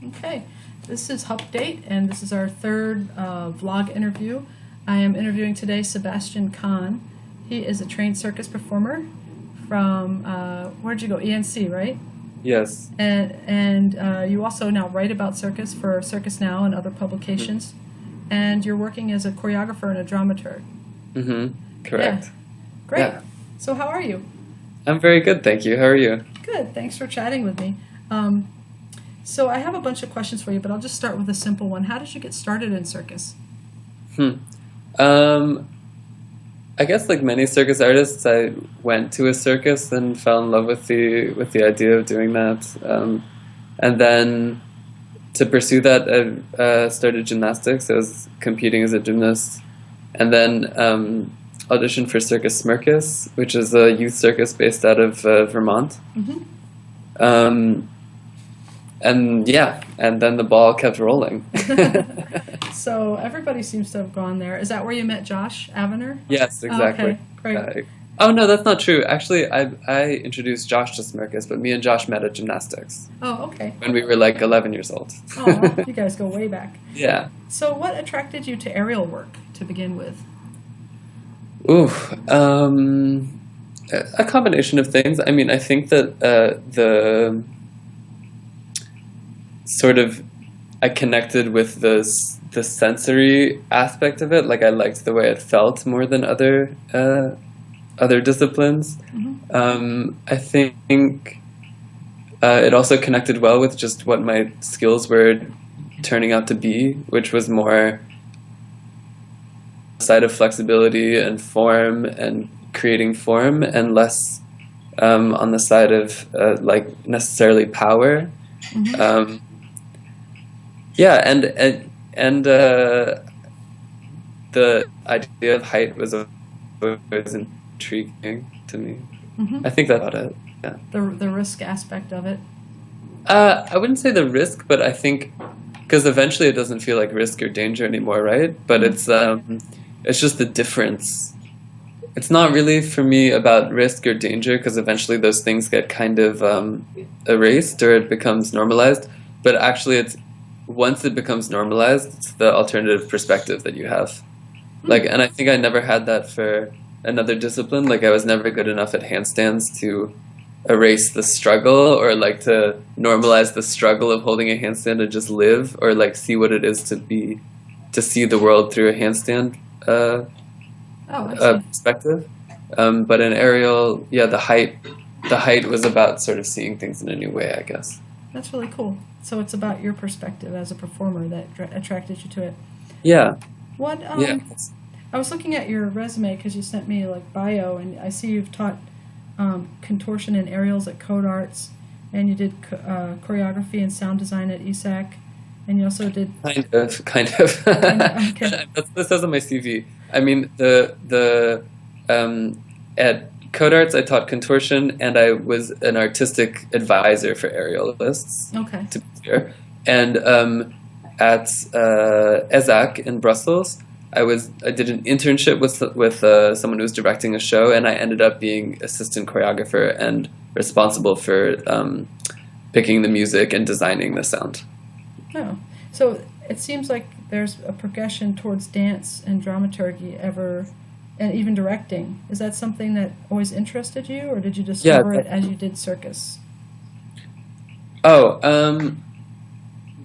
Okay, this is Hupdate, and this is our third vlog interview. I am interviewing today Sebastian Kan. He is a trained circus performer from, where'd you go? ENC, right? Yes. And you also now write about circus for Circus Now and other publications. And you're working as a choreographer and a dramaturge. Mm-hmm. Correct. Yeah. Great. Yeah. So how are you? I'm very good, thank you. How are you? Good. Thanks for chatting with me. So I have a bunch of questions for you, but I'll just start with a simple one. How did you get started in circus? Um, I guess like many circus artists, I went to a circus and fell in love with the idea of doing that. And then to pursue that, I started gymnastics. I was competing as a gymnast, and then auditioned for Circus Smirkus, which is a youth circus based out of Vermont. Mm-hmm. And yeah, and then the ball kept rolling. So everybody seems to have gone there. Is that where you met Josh Avener? Yes, exactly. Okay, great. Oh no, that's not true. Actually, I introduced Josh to Smirkus, but me and Josh met at gymnastics Oh, okay. when we were like 11 years old. Oh, you guys go way back. Yeah. So what attracted you to aerial work to begin with? Ooh, a combination of things. I mean, I think that the sort of I connected with the sensory aspect of it. Like I liked the way it felt more than other disciplines. Mm-hmm. I think it also connected well with just what my skills were turning out to be, which was more side of flexibility and form and creating form, and less on the side of like necessarily power. Mm-hmm. Yeah, and the idea of height was always intriguing to me. Mm-hmm. I think that's about it. Yeah. The risk aspect of it. I wouldn't say the risk, but I think because eventually it doesn't feel like risk or danger anymore, right? But it's just the difference. It's not really for me about risk or danger, because eventually those things get kind of erased or it becomes normalized. But actually, it's once it becomes normalized, it's the alternative perspective that you have. Like, and I think I never had that for another discipline. Like, I was never good enough at handstands to erase the struggle, or like to normalize the struggle of holding a handstand and just live, or like see what it is to see the world through a handstand Oh, I see. perspective. But in aerial, yeah, the height was about sort of seeing things in a new way, I guess. That's really cool. So it's about your perspective as a performer that attracted you to it. Yeah, What yeah. I was looking at your resume because you sent me like bio, and I see you've taught contortion and aerials at Code Arts, and you did choreography and sound design at ESAC, and you also did Kind of. okay. That says on my CV. I mean, at Code Arts, I taught contortion, and I was an artistic advisor for aerialists, Okay. to be clear. And at ESAC in Brussels, I did an internship with someone who was directing a show, and I ended up being assistant choreographer and responsible for picking the music and designing the sound. Oh, so it seems like there's a progression towards dance and dramaturgy and even directing. Is that something that always interested you, or did you discover it as you did circus? Oh,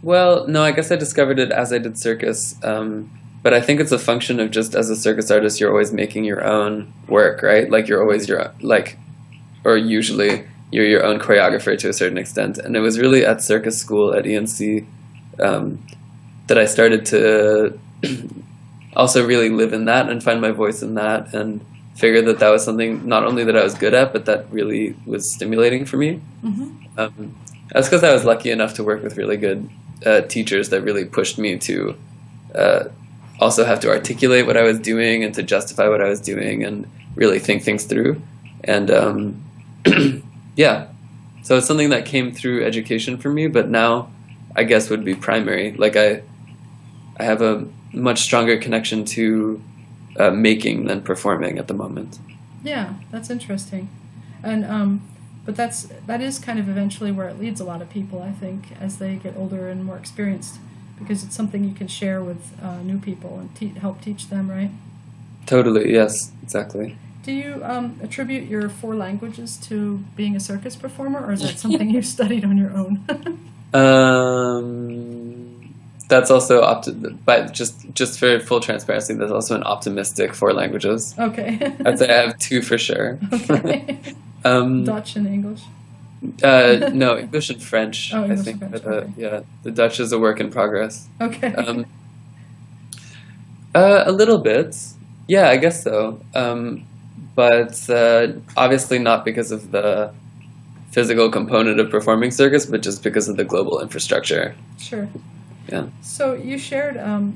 well, no, I guess I discovered it as I did circus. But I think it's a function of just as a circus artist, you're always making your own work, right? Like you're always or usually you're your own choreographer to a certain extent. And it was really at circus school at ENC that I started to also really live in that and find my voice in that, and figure that that was something not only that I was good at, but that really was stimulating for me. Mm-hmm. That's because I was lucky enough to work with really good teachers that really pushed me to also have to articulate what I was doing and to justify what I was doing and really think things through. And yeah, so it's something that came through education for me, but now I guess would be primary. Like I have a much stronger connection to making than performing at the moment. Yeah, that's interesting. And But that is kind of eventually where it leads a lot of people, I think, as they get older and more experienced, because it's something you can share with new people and help teach them, right? Totally, yes, exactly. Do you attribute your 4 languages to being a circus performer, or is that something you studied on your own? That's also but just for full transparency, there's also an optimistic 4 languages. Okay. I'd say I have 2 for sure. Okay. Dutch and English? No, English and French. Oh, English I think. and French. But, Okay. yeah, the Dutch is a work in progress. Okay. A little bit. Yeah, I guess so. But obviously not because of the physical component of performing circus, but just because of the global infrastructure. Sure. Yeah. So you shared a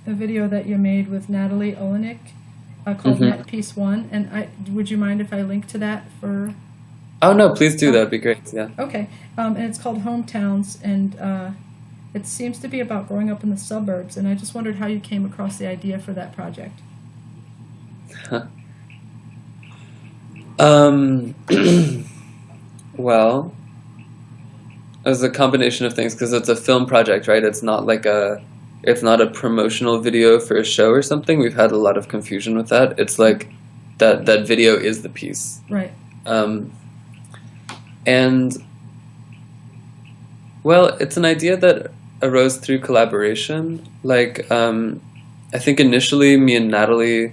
video that you made with Natalie Olenek called Net Piece 1, and would you mind if I link to that for... Oh, no, please do. That'd be great. Yeah. Okay. And it's called Hometowns, and it seems to be about growing up in the suburbs, and I just wondered how you came across the idea for that project. Well, it was a combination of things because it's a film project, right? It's not a promotional video for a show or something. We've had a lot of confusion with that. It's like that video is the piece. Right. And well, it's an idea that arose through collaboration. Like, I think initially me and Natalie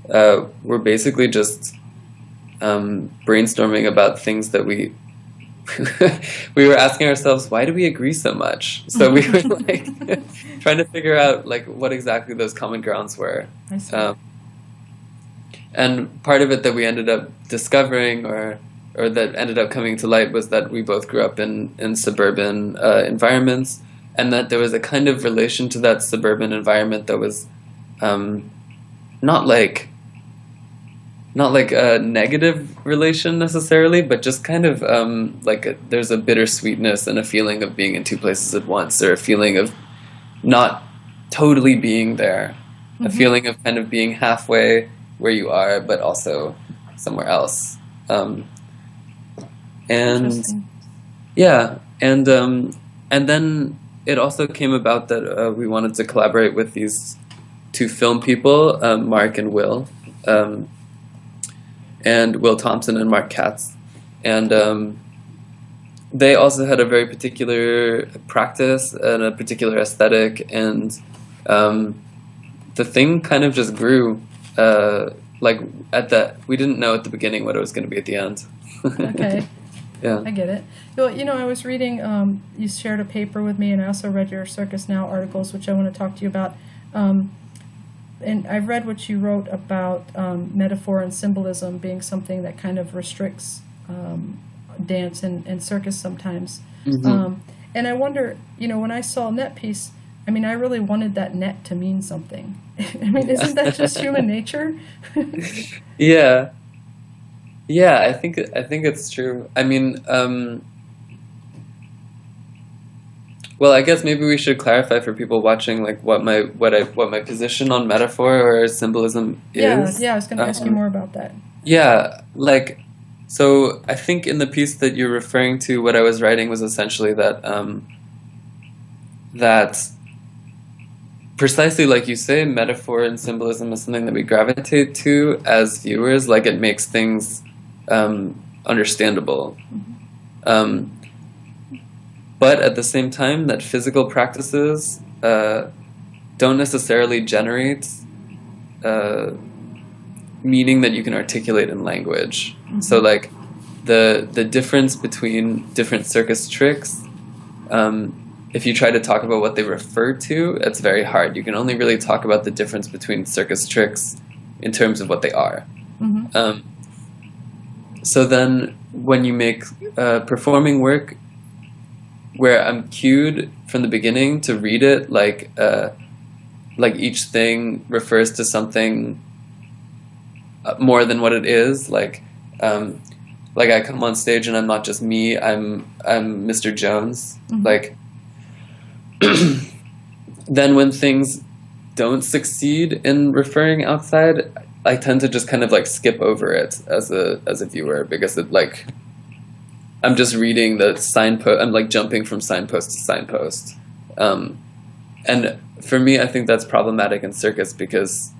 were basically just brainstorming about things that we were asking ourselves, why do we agree so much? So we were like trying to figure out like what exactly those common grounds were. I see. And part of it that we ended up discovering or that ended up coming to light was that we both grew up in suburban environments, and that there was a kind of relation to that suburban environment that was not like a negative relation necessarily, but just kind of there's a bittersweetness and a feeling of being in 2 places at once, or a feeling of not totally being there, a feeling of kind of being halfway where you are, but also somewhere else. And yeah, and then it also came about that we wanted to collaborate with these 2 film people, Mark and Will. And Will Thompson and Mark Katz. And they also had a very particular practice and a particular aesthetic, and the thing kind of just grew. We didn't know at the beginning what it was going to be at the end. Okay. Yeah. I get it. Well, I was reading, you shared a paper with me, and I also read your Circus Now articles, which I want to talk to you about. And I've read what you wrote about metaphor and symbolism being something that kind of restricts dance and circus sometimes. And I wonder, when I saw net piece, I mean, I really wanted that net to mean something. I mean, isn't that just human nature? Yeah. Yeah, I think it's true. I mean, well, I guess maybe we should clarify for people watching, like what my position on metaphor or symbolism is. Yeah, I was going to ask you more about that. Yeah, so I think in the piece that you're referring to, what I was writing was essentially that that precisely like you say, metaphor and symbolism is something that we gravitate to as viewers. Like, it makes things understandable. But at the same time, that physical practices don't necessarily generate meaning that you can articulate in language. So, like, the difference between different circus tricks, if you try to talk about what they refer to, it's very hard. You can only really talk about the difference between circus tricks in terms of what they are. So then, when you make performing work, where I'm cued from the beginning to read it like each thing refers to something more than what it is. Like I come on stage and I'm not just me. I'm Mr. Jones. Like, then when things don't succeed in referring outside, I tend to just kind of like skip over it as a viewer, because it I'm just reading the signpost. I'm like jumping from signpost to signpost. And for me, I think that's problematic in circus because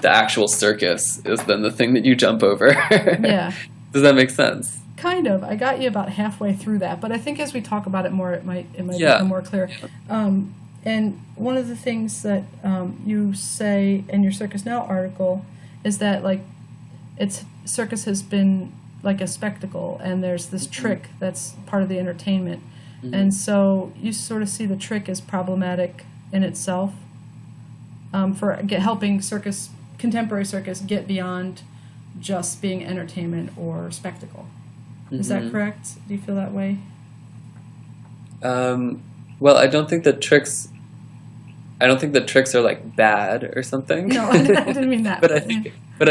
the actual circus is then the thing that you jump over. Yeah. Does that make sense? Kind of. I got you about halfway through that, but I think as we talk about it more, it might Yeah. become more clear. And one of the things that you say in your Circus Now article is that like circus has been like a spectacle, and there's this trick that's part of the entertainment, and so you sort of see the trick as problematic in itself for helping contemporary circus get beyond just being entertainment or spectacle. Is that correct? Do you feel that way? Well, I don't think that tricks are like bad or something. No, I didn't mean that. but I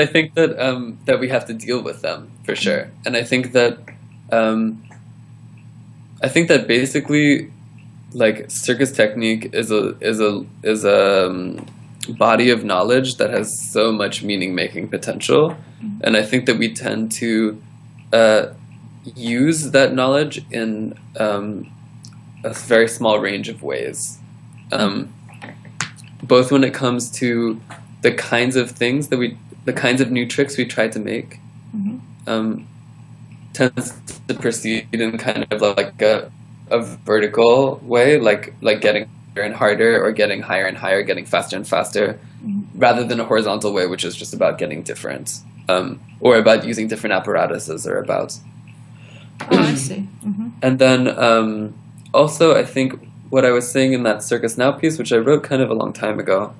think that that we have to deal with them for sure. And I think that basically, like, circus technique is a body of knowledge that has so much meaning making potential, and I think that we tend to use that knowledge in a very small range of ways, both when it comes to the kinds of things the kinds of new tricks we try to make, tends to proceed in kind of like a vertical way, like getting harder and harder, or getting higher and higher, getting faster and faster, rather than a horizontal way, which is just about getting different, or about using different apparatuses, or about. Oh, I see. And then also, I think what I was saying in that Circus Now piece, which I wrote kind of a long time ago,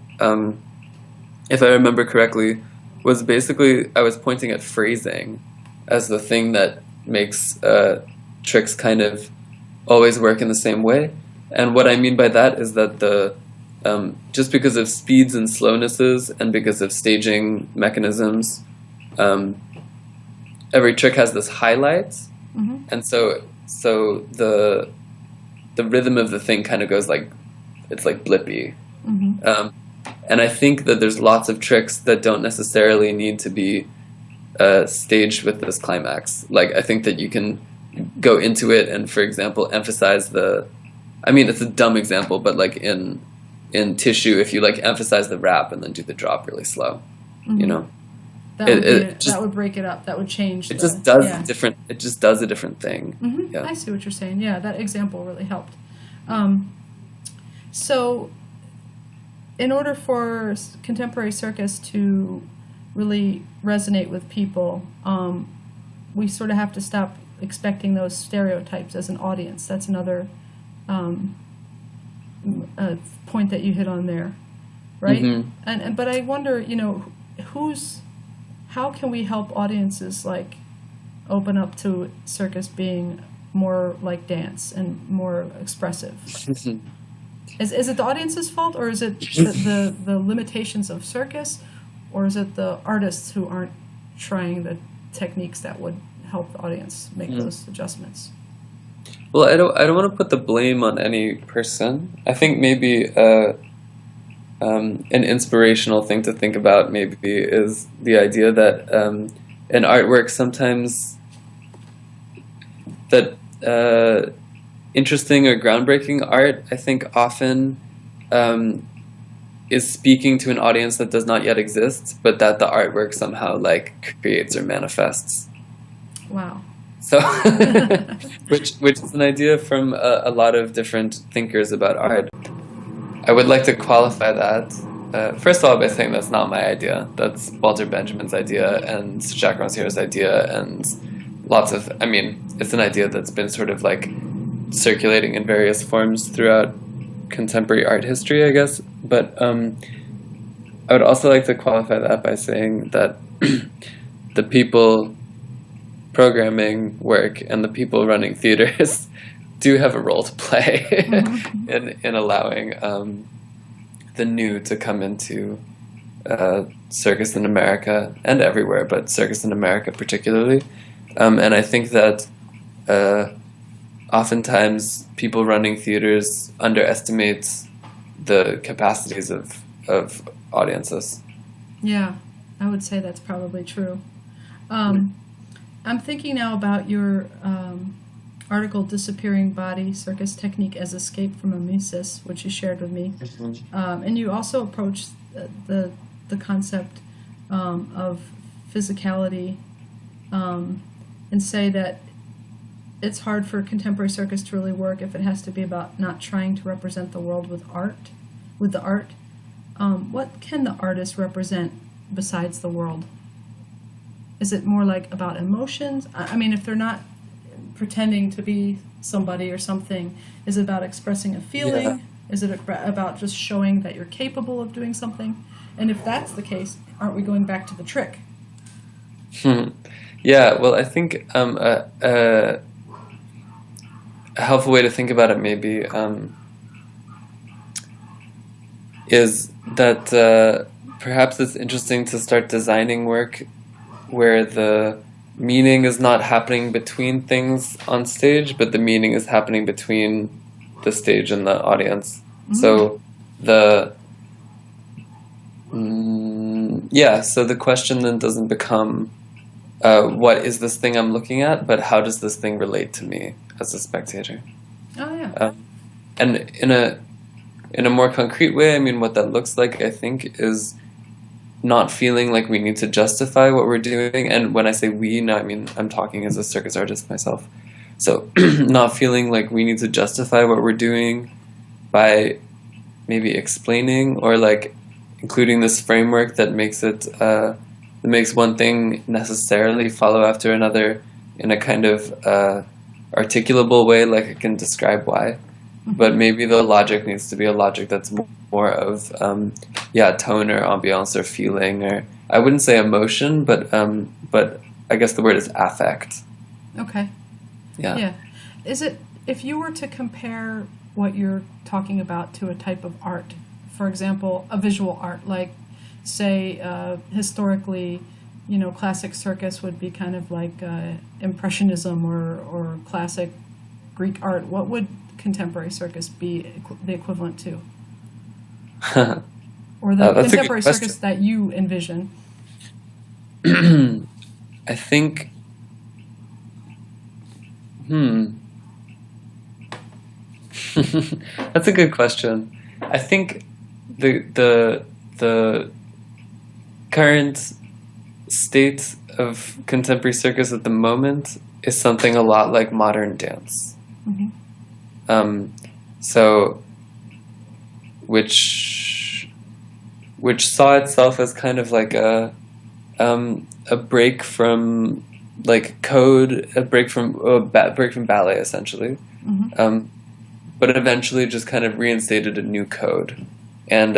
if I remember correctly, was basically I was pointing at phrasing as the thing that makes tricks kind of always work in the same way. And what I mean by that is that just because of speeds and slownesses and because of staging mechanisms, every trick has this highlight, and so the rhythm of the thing kind of goes like, it's like blippy. And I think that there's lots of tricks that don't necessarily need to be staged with this climax. Like, I think that you can go into it and, for example, emphasize it's a dumb example, but like in tissue, if you like emphasize the rap and then do the drop really slow, you know, that would break it up. That would change. It just does different. It just does a different thing. I see what you're saying. Yeah, that example really helped. So, in order for contemporary circus to really resonate with people, we sort of have to stop expecting those stereotypes as an audience. That's another point that you hit on there, right? But I wonder, how can we help audiences like open up to circus being more like dance and more expressive? Is it the audience's fault, or is it the limitations of circus, or is it the artists who aren't trying the techniques that would help the audience make those adjustments? Well, I don't want to put the blame on any person. I think maybe an inspirational thing to think about maybe is the idea that in artwork sometimes that interesting or groundbreaking art, I think, often is speaking to an audience that does not yet exist, but that the artwork somehow like creates or manifests. Wow. So, which is an idea from a lot of different thinkers about art. I would like to qualify that, first of all, by saying that's not my idea. That's Walter Benjamin's idea and Jacques Rancière's idea, and it's an idea that's been sort of like circulating in various forms throughout contemporary art history, I guess. But I would also like to qualify that by saying that the people programming work and the people running theaters do have a role to play in allowing the new to come into circus in America and everywhere, but circus in America particularly. And I think that oftentimes people running theaters underestimate the capacities of audiences. Yeah, I would say that's probably true. I'm thinking now about your article, Disappearing Body, Circus Technique as Escape from Mimesis, which you shared with me. And you also approached the concept of physicality and say that it's hard for contemporary circus to really work if it has to be about not trying to represent the world with the art. What can the artist represent besides the world? Is it more like about emotions? I mean, if they're not pretending to be somebody or something, is it about expressing a feeling? Yeah. Is it about just showing that you're capable of doing something? And if that's the case, aren't we going back to the trick? Yeah, well, I think a helpful way to think about it maybe is that perhaps it's interesting to start designing work where the meaning is not happening between things on stage, but the meaning is happening between the stage and the audience. So so the question then doesn't become what is this thing I'm looking at, but how does this thing relate to me as a spectator? Oh yeah. And in a more concrete way, I mean, what that looks like, I think, is not feeling like we need to justify what we're doing. And when I say we, now I mean I'm talking as a circus artist myself. So not feeling like we need to justify what we're doing by maybe explaining or like including this framework that makes it that makes one thing necessarily follow after another in a kind of articulable way, like I can describe why. But maybe the logic needs to be a logic that's more of tone or ambiance or feeling, or I wouldn't say emotion, but I guess the word is affect. Okay. Yeah. Is it, if you were to compare what you're talking about to a type of art, for example, a visual art, like say historically, classic circus would be kind of like impressionism or classic Greek art, what would contemporary circus be the equivalent to? Or the contemporary circus that you envision? I think that's a good question. I think the current state of contemporary circus at the moment is something a lot like modern dance. So which saw itself as kind of like a break from like code, a break from ballet essentially, but eventually just kind of reinstated a new code, and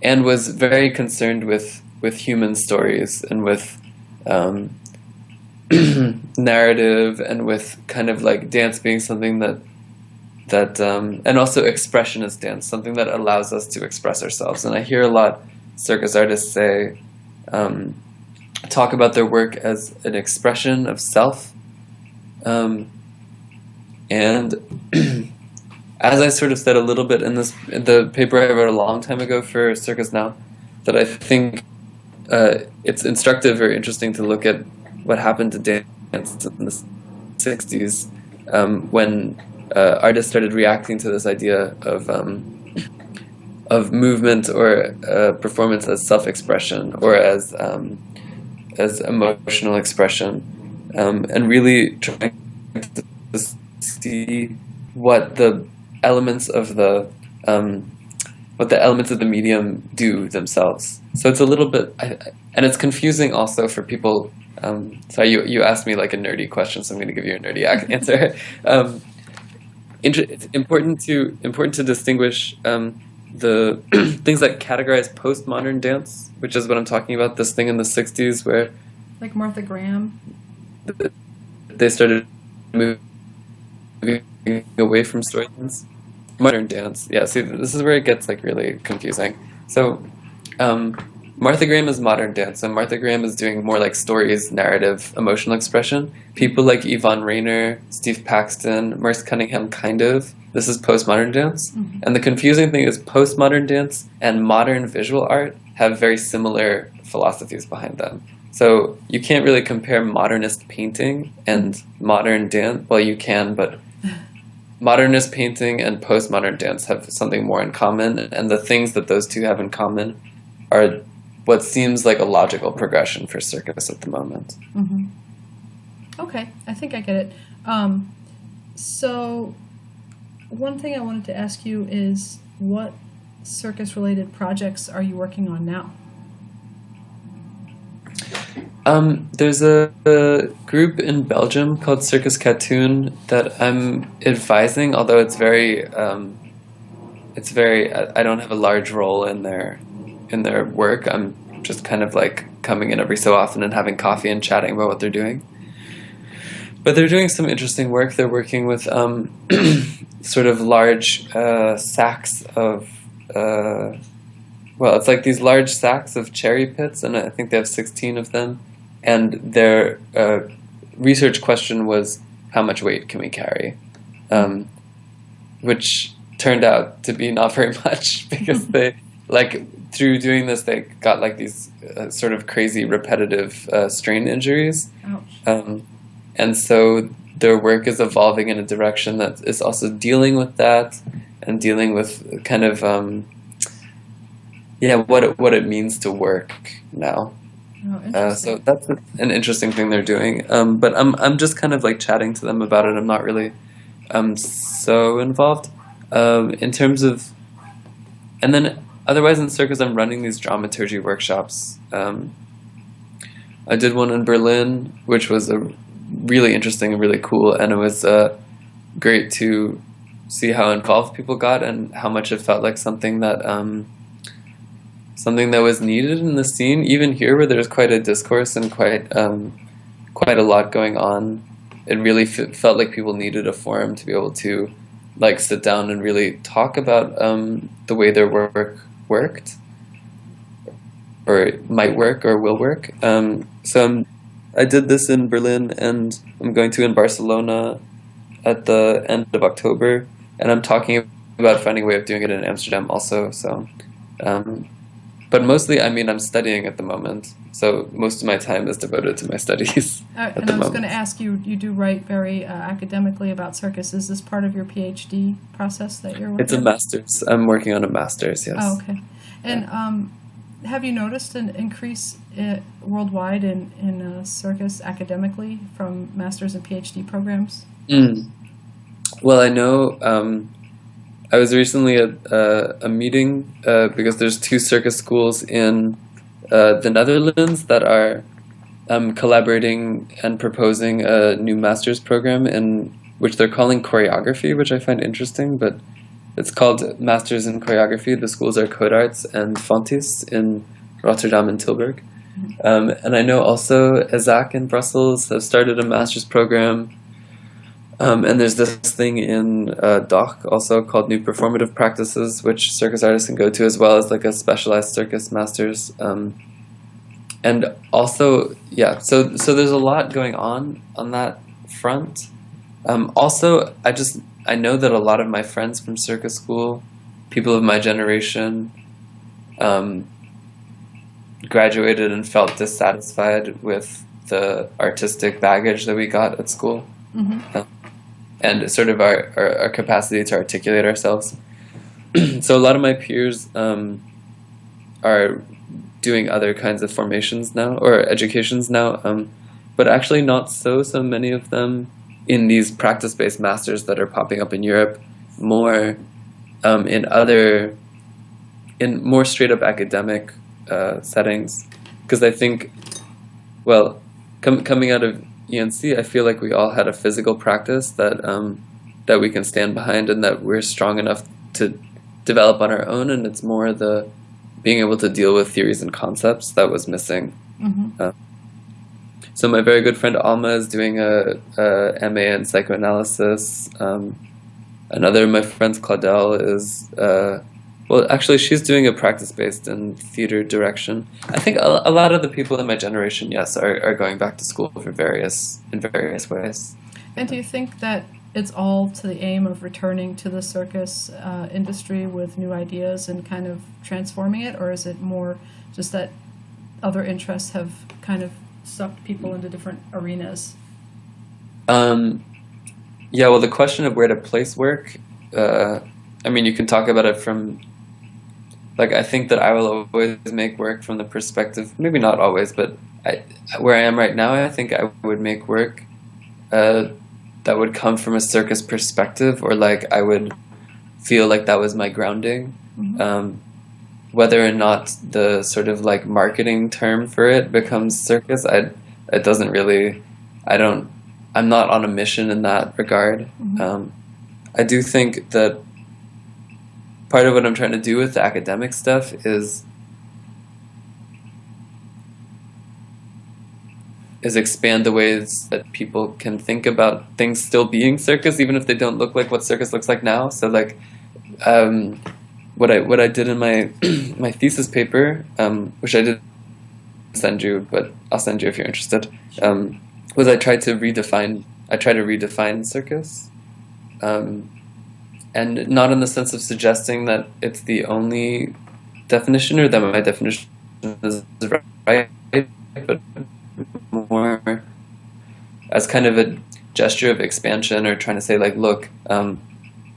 was very concerned with human stories and with narrative and with kind of like dance being something that and also expressionist dance, something that allows us to express ourselves. And I hear a lot circus artists say, talk about their work as an expression of self. And as I sort of said a little bit in the paper I wrote a long time ago for Circus Now, that I think it's instructive or interesting to look at what happened to dance in the 60s when artists started reacting to this idea of movement or performance as self-expression or as emotional expression, and really trying to see what the elements of the medium do themselves. So it's a little bit, and it's confusing also for people. Sorry, you asked me like a nerdy question, so I'm going to give you a nerdy answer. It's important to distinguish the things that categorize postmodern dance, which is what I'm talking about. This thing in the '60s where, like Martha Graham, they started moving away from story dance. Modern dance, yeah. See, this is where it gets like really confusing. So, Martha Graham is modern dance, and Martha Graham is doing more like stories, narrative, emotional expression. People like Yvonne Rainer, Steve Paxton, Merce Cunningham, kind of. This is postmodern dance. And the confusing thing is postmodern dance and modern visual art have very similar philosophies behind them. So you can't really compare modernist painting and modern dance. Well, you can, but modernist painting and postmodern dance have something more in common, and the things that those two have in common are what seems like a logical progression for circus at the moment. Mm-hmm. Okay, I think I get it. So one thing I wanted to ask you is, what circus-related projects are you working on now? There's a group in Belgium called Circus Cartoon that I'm advising, although I don't have a large role in their work. I'm just kind of like coming in every so often and having coffee and chatting about what they're doing. But they're doing some interesting work. They're working with sort of large sacks of well, it's like these large sacks of cherry pits, and I think they have 16 of them. And their research question was, how much weight can we carry? Which turned out to be not very much, because they, like, through doing this, they got like these sort of crazy repetitive strain injuries. Ouch. And so their work is evolving in a direction that is also dealing with that and dealing with kind of what it means to work now. Oh, interesting. So that's an interesting thing they're doing. But I'm just kind of like chatting to them about it. I'm not really so involved in terms of, and then otherwise in circus I'm running these dramaturgy workshops. I did one in Berlin, which was a really interesting and really cool, and it was great to see how involved people got and how much it felt like something that was needed in the scene. Even here, where there's quite a discourse and quite a lot going on, it really felt like people needed a forum to be able to like sit down and really talk about the way their work worked, or might work, or will work. I did this in Berlin, and I'm going to in Barcelona at the end of October, and I'm talking about finding a way of doing it in Amsterdam also. So, but mostly, I mean, I'm studying at the moment, so most of my time is devoted to my studies at And the I was moment. going to ask you, you do write very academically about circus. Is this part of your PhD process that you're working It's a on? master's. I'm working on a master's, yes. Oh, okay. And have you noticed an increase worldwide in circus academically from master's and PhD programs? Mm. Well, I know I was recently at a meeting because there's two circus schools in the Netherlands that are collaborating and proposing a new master's program in which they're calling choreography, which I find interesting, but it's called Masters in Choreography. The schools are Codarts and Fontis in Rotterdam and Tilburg. And I know also Isaac in Brussels have started a master's program. And there's this thing in Doch also called New Performative Practices, which circus artists can go to, as well as like a specialized circus masters. And also, yeah, so there's a lot going on that front. Also, I know that a lot of my friends from circus school, people of my generation, graduated and felt dissatisfied with the artistic baggage that we got at school. Mm-hmm. And sort of our capacity to articulate ourselves. So a lot of my peers are doing other kinds of formations now, or educations now, but actually not so many of them in these practice-based masters that are popping up in Europe, more in more straight-up academic settings. Because I think, well, coming out of ENC, I feel like we all had a physical practice that we can stand behind and that we're strong enough to develop on our own, and it's more the being able to deal with theories and concepts that was missing. Mm-hmm. So my very good friend Alma is doing a MA in psychoanalysis. Another of my friends, Claudel, is well, actually, she's doing a practice-based in theater direction. I think a lot of the people in my generation, yes, are going back to school in various ways. And do you think that it's all to the aim of returning to the circus industry with new ideas and kind of transforming it, or is it more just that other interests have kind of sucked people into different arenas? Yeah, well, the question of where to place work, I mean, you can talk about it from, like, I think that I will always make work from the perspective, maybe not always, but where I am right now, I think I would make work that would come from a circus perspective, or like I would feel like that was my grounding. Mm-hmm. Whether or not the sort of like marketing term for it becomes circus, it doesn't really, I don't, I'm not on a mission in that regard. Mm-hmm. I do think that part of what I'm trying to do with the academic stuff is expand the ways that people can think about things still being circus, even if they don't look like what circus looks like now. So like, what I did in my my thesis paper, which I did send you, but I'll send you if you're interested, was I tried to redefine circus, and not in the sense of suggesting that it's the only definition or that my definition is right, but more as kind of a gesture of expansion, or trying to say like, look,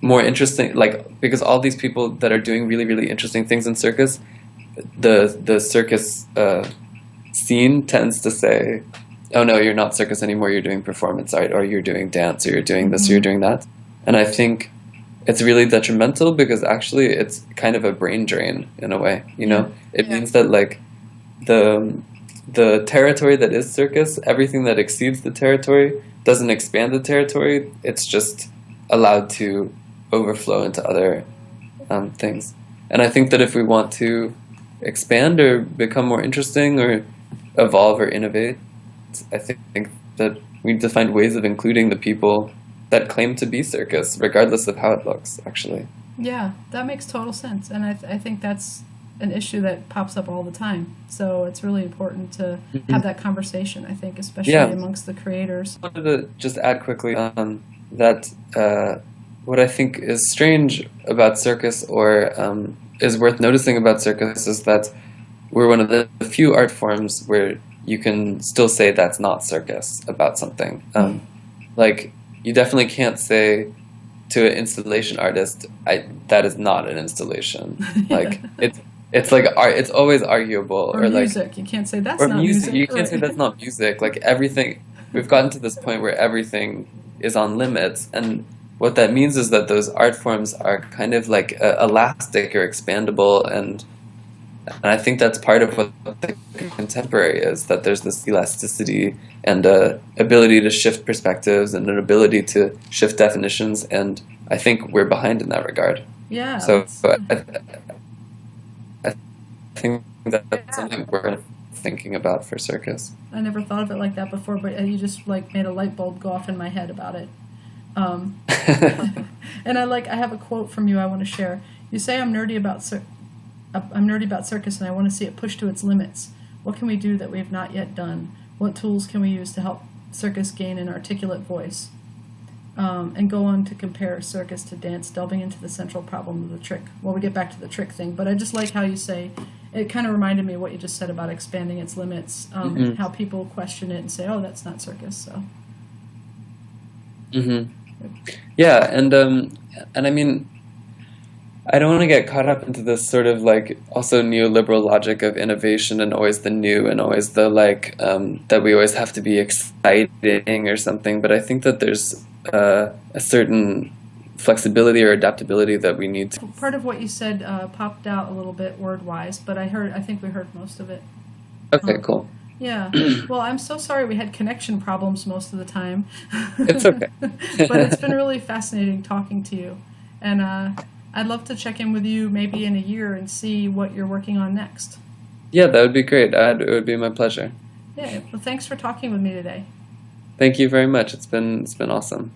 more interesting, like, because all these people that are doing really, really interesting things in circus, the circus scene tends to say, oh no, you're not circus anymore, you're doing performance art, or you're doing dance, or you're doing this, or you're doing that. And I think it's really detrimental, because actually it's kind of a brain drain in a way, you know? It means that like the territory that is circus, everything that exceeds the territory doesn't expand the territory, it's just allowed to overflow into other things. And I think that if we want to expand or become more interesting or evolve or innovate, I think that we need to find ways of including the people that claim to be circus, regardless of how it looks, actually. Yeah, that makes total sense. And I think that's an issue that pops up all the time. So it's really important to have that conversation, I think, especially amongst the creators. I wanted to just add quickly that what I think is strange about circus, or is worth noticing about circus, is that we're one of the few art forms where you can still say that's not circus about something. Like, you definitely can't say to an installation artist, that is not an installation. Like, it's like art, it's always arguable. Or music, like, you can't say that's not music. You can't say that's not music. Like, everything, we've gotten to this point where everything is on limits, and what that means is that those art forms are kind of like elastic or expandable, and I think that's part of what the contemporary is, that there's this elasticity and ability to shift perspectives and an ability to shift definitions, and I think we're behind in that regard. Yeah. So I think that's something we're thinking about for circus. I never thought of it like that before, but you just like made a light bulb go off in my head about it. And I have a quote from you I want to share. You say, I'm nerdy about circus, and I want to see it pushed to its limits. What can we do that we have not yet done? What tools can we use to help circus gain an articulate voice? And go on to compare circus to dance, delving into the central problem of the trick. Well, we get back to the trick thing, but I just like how you say, it kind of reminded me of what you just said about expanding its limits, how people question it and say, oh, that's not circus. So. Yeah, and I mean, I don't want to get caught up into this sort of like also neoliberal logic of innovation and always the new and always the like that we always have to be exciting or something. But I think that there's a certain flexibility or adaptability that we need to. Part of what you said popped out a little bit word-wise, but I think we heard most of it. Okay, cool. Yeah. Well, I'm so sorry we had connection problems most of the time. It's okay. But it's been really fascinating talking to you. And I'd love to check in with you maybe in a year and see what you're working on next. Yeah, that would be great. It would be my pleasure. Yeah. Well, thanks for talking with me today. Thank you very much. It's been awesome.